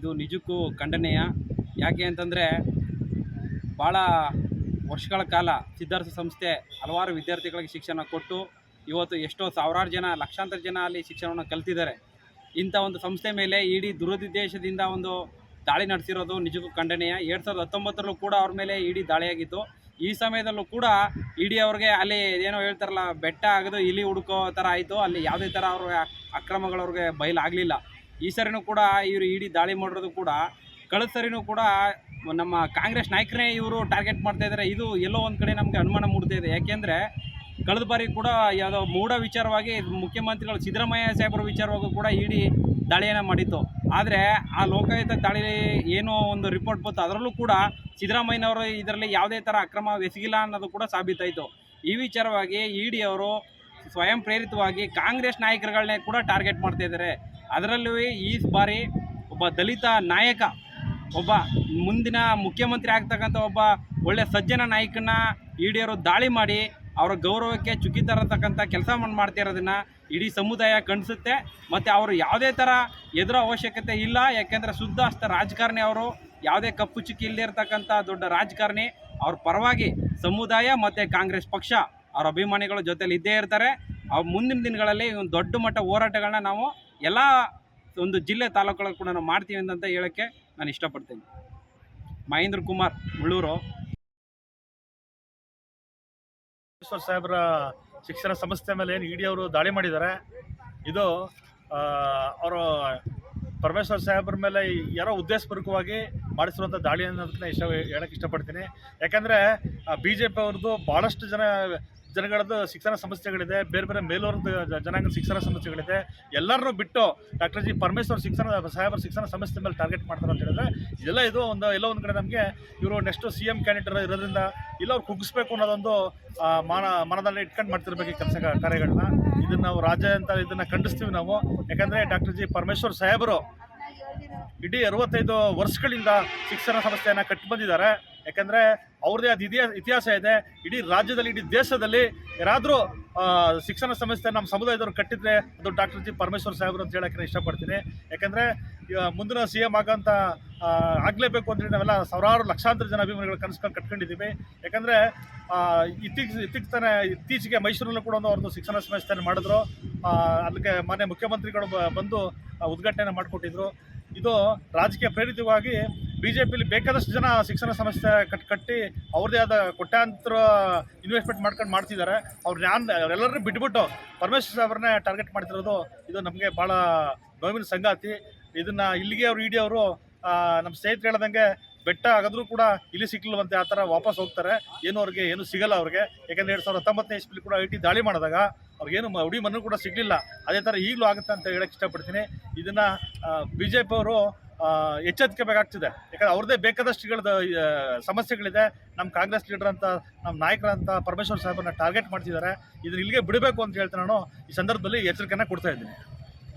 ಇದು ನಿಜಕ್ಕೂ ಖಂಡನೀಯ. ಯಾಕೆ ಅಂತಂದರೆ ಭಾಳ ವರ್ಷಗಳ ಕಾಲ ಸಿದ್ಧಾರ್ಥ ಸಂಸ್ಥೆ ಹಲವಾರು ವಿದ್ಯಾರ್ಥಿಗಳಿಗೆ ಶಿಕ್ಷಣ ಕೊಟ್ಟು ಇವತ್ತು ಎಷ್ಟೋ ಸಾವಿರಾರು ಜನ, ಲಕ್ಷಾಂತರ ಜನ ಅಲ್ಲಿ ಶಿಕ್ಷಣವನ್ನು ಕಲ್ತಿದ್ದಾರೆ. ಇಂಥ ಒಂದು ಸಂಸ್ಥೆ ಮೇಲೆ ಇಡೀ ದುರುದ್ದೇಶದಿಂದ ಒಂದು ದಾಳಿ ನಡೆಸಿರೋದು ನಿಜಕ್ಕೂ ಖಂಡನೀಯ. 2019ರಲ್ಲೂ ಕೂಡ ಅವ್ರ ಮೇಲೆ ಇಡಿ ದಾಳಿಯಾಗಿತ್ತು. ಈ ಸಮಯದಲ್ಲೂ ಕೂಡ ಇಡಿ ಅವ್ರಿಗೆ ಅಲ್ಲಿ ಏನೋ ಹೇಳ್ತಾರಲ್ಲ, ಬೆಟ್ಟ ಆಗದು ಇಲಿ ಹುಡುಕೋ ಥರ ಆಯಿತು. ಅಲ್ಲಿ ಯಾವುದೇ ಥರ ಅವ್ರ ಅಕ್ರಮಗಳವ್ರಿಗೆ ಬಯಲಾಗಲಿಲ್ಲ. ಈ ಸರಿನೂ ಕೂಡ ಇವರು ಇಡಿ ದಾಳಿ ಮಾಡಿರೋದು ಕೂಡ ಕಳೆದ ಸರಿನೂ ಕೂಡ ನಮ್ಮ ಕಾಂಗ್ರೆಸ್ ನಾಯಕರೇ ಇವರು ಟಾರ್ಗೆಟ್ ಮಾಡ್ತಾಯಿದ್ದಾರೆ. ಇದು ಎಲ್ಲೋ ಒಂದು ಕಡೆ ನಮಗೆ ಅನುಮಾನ ಮೂಡ್ತಾ ಇದೆ. ಯಾಕೆಂದರೆ ಕಳೆದ ಬಾರಿ ಕೂಡ ಯಾವುದೋ ಮೂಢ ವಿಚಾರವಾಗಿ ಮುಖ್ಯಮಂತ್ರಿಗಳು ಸಿದ್ದರಾಮಯ್ಯ ಸಾಹೇಬರ ವಿಚಾರವಾಗೂ ಕೂಡ ಇಡಿ ದಾಳಿಯನ್ನು ಮಾಡಿತ್ತು. ಆದರೆ ಆ ಲೋಕಾಯುಕ್ತ ದಾಳಿ ಏನೋ ಒಂದು ರಿಪೋರ್ಟ್ ಬಂತು, ಅದರಲ್ಲೂ ಕೂಡ ಸಿದ್ದರಾಮಯ್ಯನವರು ಇದರಲ್ಲಿ ಯಾವುದೇ ಥರ ಅಕ್ರಮ ಎಸಗಿಲ್ಲ ಅನ್ನೋದು ಕೂಡ ಸಾಬೀತಾಯಿತು. ಈ ವಿಚಾರವಾಗಿ ಇಡಿ ಅವರು ಸ್ವಯಂ ಪ್ರೇರಿತವಾಗಿ ಕಾಂಗ್ರೆಸ್ ನಾಯಕರುಗಳನ್ನೇ ಕೂಡ ಟಾರ್ಗೆಟ್ ಮಾಡ್ತಾಯಿದ್ದಾರೆ. ಅದರಲ್ಲೂ ಈ ಬಾರಿ ಒಬ್ಬ ದಲಿತ ನಾಯಕ, ಒಬ್ಬ ಮುಂದಿನ ಮುಖ್ಯಮಂತ್ರಿ ಆಗ್ತಕ್ಕಂಥ ಒಬ್ಬ ಒಳ್ಳೆಯ ಸಜ್ಜನ ನಾಯಕನ ಇಡಿ ಅವರು ದಾಳಿ ಮಾಡಿ ಅವರ ಗೌರವಕ್ಕೆ ಚುಕ್ಕಿ ತರತಕ್ಕಂಥ ಕೆಲಸ ಮಾಡ್ತಿರೋದನ್ನು ಇಡೀ ಸಮುದಾಯ ಖಂಡಿಸುತ್ತೆ. ಮತ್ತು ಅವರು ಯಾವುದೇ ಥರ ಎದುರೋ ಅವಶ್ಯಕತೆ ಇಲ್ಲ. ಯಾಕೆಂದರೆ ಶುದ್ಧ ಹಸ್ತ ರಾಜಕಾರಣಿ ಅವರು, ಯಾವುದೇ ಕಪ್ಪು ಚುಕ್ಕಿ ಇಲ್ಲದೇ ಇರತಕ್ಕಂಥ ದೊಡ್ಡ ರಾಜಕಾರಣಿ. ಅವ್ರ ಪರವಾಗಿ ಸಮುದಾಯ ಮತ್ತು ಕಾಂಗ್ರೆಸ್ ಪಕ್ಷ ಅವ್ರ ಅಭಿಮಾನಿಗಳ ಜೊತೆಲಿ ಇದ್ದೇ ಇರ್ತಾರೆ. ಅವ್ರು ಮುಂದಿನ ದಿನಗಳಲ್ಲಿ ಒಂದು ದೊಡ್ಡ ಮಟ್ಟ ಹೋರಾಟಗಳನ್ನ ನಾವು ಎಲ್ಲ ಒಂದು ಜಿಲ್ಲೆ ತಾಲೂಕುಗಳು ಕೂಡ ನಾವು ಮಾಡ್ತೀವಿ ಅಂತ ಹೇಳೋಕ್ಕೆ ನಾನು ಇಷ್ಟಪಡ್ತೀನಿ. ಮಹೇಂದ್ರ ಕುಮಾರ್, ಮುಳ್ಳೂರು. ಸಾಹೇಬ್ರ ಶಿಕ್ಷಣ ಸಂಸ್ಥೆ ಮೇಲೆ ಏನು ಇಡಿ ಅವರು ದಾಳಿ ಮಾಡಿದ್ದಾರೆ, ಇದು ಅವರು ಪರಮೇಶ್ವರ್ ಸಾಹೇಬ್ರ ಮೇಲೆ ಯಾರೋ ಉದ್ದೇಶಪೂರ್ವಕವಾಗಿ ಮಾಡಿಸಿರುವಂಥ ದಾಳಿ ಅನ್ನೋದನ್ನ ಹೇಳಕ್ಕೆ ಇಷ್ಟಪಡ್ತೀನಿ. ಯಾಕಂದರೆ BJP ಅವ್ರದ್ದು ಭಾಳಷ್ಟು ಜನಗಳದ್ದು ಶಿಕ್ಷಣ ಸಂಸ್ಥೆಗಳಿದೆ, ಬೇರೆ ಬೇರೆ ಮೇಲ್ವರ್ಗದ ಜನಾಂಗದ ಶಿಕ್ಷಣ ಸಂಸ್ಥೆಗಳಿದೆ. ಎಲ್ಲರನ್ನೂ ಬಿಟ್ಟು ಡಾಕ್ಟರ್ ಜಿ ಪರಮೇಶ್ವರ್ ಸಾಹೇಬರ ಶಿಕ್ಷಣ ಸಂಸ್ಥೆ ಮೇಲೆ ಟಾರ್ಗೆಟ್ ಮಾಡ್ತಾರೆ ಅಂತ ಹೇಳಿದ್ರೆ ಇದು ಎಲ್ಲೋ ಒಂದು ಕಡೆ ನಮಗೆ ಇವರು ನೆಕ್ಸ್ಟ್ CM ಕ್ಯಾಂಡಿಡೇಟ್ ಇರೋದ್ರಿಂದ ಇಲ್ಲ ಅವ್ರು ಕುಗ್ಗಿಸ್ಬೇಕು ಅನ್ನೋದೊಂದು ಮನದಲ್ಲಿ ಇಟ್ಕೊಂಡು ಮಾಡ್ತಿರ್ಬೇಕು ಈ ಕೆಲಸ ಕಾರ್ಯಗಳನ್ನ. ಇದನ್ನು ನಾವು ರಾಜ್ಯ ಅಂತ ಇದನ್ನು ಖಂಡಿಸ್ತೀವಿ ನಾವು. ಯಾಕಂದರೆ ಡಾಕ್ಟರ್ ಜಿ ಪರಮೇಶ್ವರ್ ಸಾಹೇಬರು ಇಡೀ 65 ವರ್ಷಗಳಿಂದ ಶಿಕ್ಷಣ ಸಂಸ್ಥೆಯನ್ನು ಕಟ್ಟಿ ಬಂದಿದ್ದಾರೆ. ಯಾಕಂದರೆ ಅವ್ರದ್ದೇ ಅದು ಇತಿಹಾಸ ಇದೆ. ಇಡೀ ರಾಜ್ಯದಲ್ಲಿ, ಇಡೀ ದೇಶದಲ್ಲಿ ಯಾರಾದರೂ ಶಿಕ್ಷಣ ಸಂಸ್ಥೆ ನಮ್ಮ ಸಮುದಾಯದವರು ಕಟ್ಟಿದರೆ ಅದು ಡಾಕ್ಟರ್ ಜಿ ಪರಮೇಶ್ವರ್ ಸಾಹೇಬರು ಅಂತ ಹೇಳೋಕ್ಕೆ ತಾನೆ. ಯಾಕಂದರೆ ಮುಂದಿನ CM ಆಗೋಂಥ ಆಗಲೇಬೇಕು ಅಂತೇಳಿ ನಾವೆಲ್ಲ ಸಾವಿರಾರು ಲಕ್ಷಾಂತರ ಜನ ಅಭಿಮಾನಿಗಳು ಕನಸ್ಕೊಂಡು ಕಟ್ಕೊಂಡಿದ್ದೀವಿ. ಯಾಕಂದರೆ ಇತ್ತೀಚೆಗೆ ಮೈಸೂರಲ್ಲೂ ಕೂಡ ಅವ್ರದ್ದು ಶಿಕ್ಷಣ ಸಂಸ್ಥೆಯನ್ನು ಮಾಡಿದ್ರು. ಅದಕ್ಕೆ ಮಾನ್ಯ ಮುಖ್ಯಮಂತ್ರಿಗಳು ಬಂದು ಉದ್ಘಾಟನೆ ಮಾಡಿಕೊಟ್ಟಿದ್ರು. ಇದು ರಾಜಕೀಯ ಪ್ರೇರಿತವಾಗಿ BJPಲಿ ಬೇಕಾದಷ್ಟು ಜನ ಶಿಕ್ಷಣ ಸಂಸ್ಥೆ ಕಟ್ಟಿ ಅವ್ರದ್ದೇ ಆದ ಕೋಟ್ಯಾಂತರ ಇನ್ವೆಸ್ಟ್ಮೆಂಟ್ ಮಾಡ್ತಿದ್ದಾರೆ. ಅವರೆಲ್ಲರೂ ಬಿಟ್ಬಿಟ್ಟು ಪರಮೇಶ್ವರ್ ಸಾಹೇಬ್ರನ್ನೇ ಟಾರ್ಗೆಟ್ ಮಾಡ್ತಿರೋದು ಇದು ನಮಗೆ ಭಾಳ ನೋವಿನ ಸಂಗಾತಿ. ಇದನ್ನು ಇಲ್ಲಿಗೆ ಅವರು ಇಡಿ ಅವರು ನಮ್ಮ ಸ್ನೇಹಿತರು ಹೇಳ್ದಂಗೆ ಬೆಟ್ಟ ಆಗದ್ರೂ ಕೂಡ ಇಲ್ಲಿ ಸಿಕ್ಕಲ್ವಂತೆ ಆ ಥರ ವಾಪಸ್ ಹೋಗ್ತಾರೆ. ಅವ್ರಿಗೆ ಏನು ಸಿಗಲ್ಲ ಅವ್ರಿಗೆ. ಯಾಕಂದರೆ 2019ನೇ ಇಸ್ವಿಲಿ ಕೂಡ IT ದಾಳಿ ಮಾಡಿದಾಗ ಅವ್ರಿಗೇನು ಉಡಿ ಮಣ್ಣು ಕೂಡ ಸಿಗಲಿಲ್ಲ. ಅದೇ ಥರ ಈಗಲೂ ಆಗುತ್ತೆ ಅಂತ ಹೇಳಕ್ಕೆ ಇಷ್ಟಪಡ್ತೀನಿ. ಇದನ್ನು BJP ಅವರು ಎಚ್ಚೆತ್ಕೋಬೇಕಾಗ್ತಿದೆ. ಯಾಕಂದರೆ ಅವ್ರದ್ದೇ ಬೇಕಾದಷ್ಟುಗಳದ್ದು ಸಮಸ್ಯೆಗಳಿದೆ. ನಮ್ಮ ಕಾಂಗ್ರೆಸ್ ಲೀಡರ್ ಅಂತ, ನಮ್ಮ ನಾಯಕರಂತ ಪರಮೇಶ್ವರ್ ಸಾಹೇಬರನ್ನ ಟಾರ್ಗೆಟ್ ಮಾಡ್ತಿದ್ದಾರೆ. ಇದನ್ನು ಇಲ್ಲಿಗೆ ಬಿಡಬೇಕು ಅಂತ ಹೇಳ್ತೀನಿ. ನಾನು ಈ ಸಂದರ್ಭದಲ್ಲಿ ಎಚ್ಚರಿಕೆಯನ್ನು ಕೊಡ್ತಾ ಇದ್ದೀನಿ.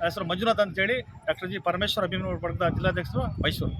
ಹೆಸರು ಮಂಜುನಾಥ್ ಅಂತೇಳಿ, ಡಾಕ್ಟರ್ ಜಿ ಪರಮೇಶ್ವರ್ ಅಭಿಮಾನಿ ವರ್ಗದ ಜಿಲ್ಲಾಧ್ಯಕ್ಷರು, ಮೈಸೂರು.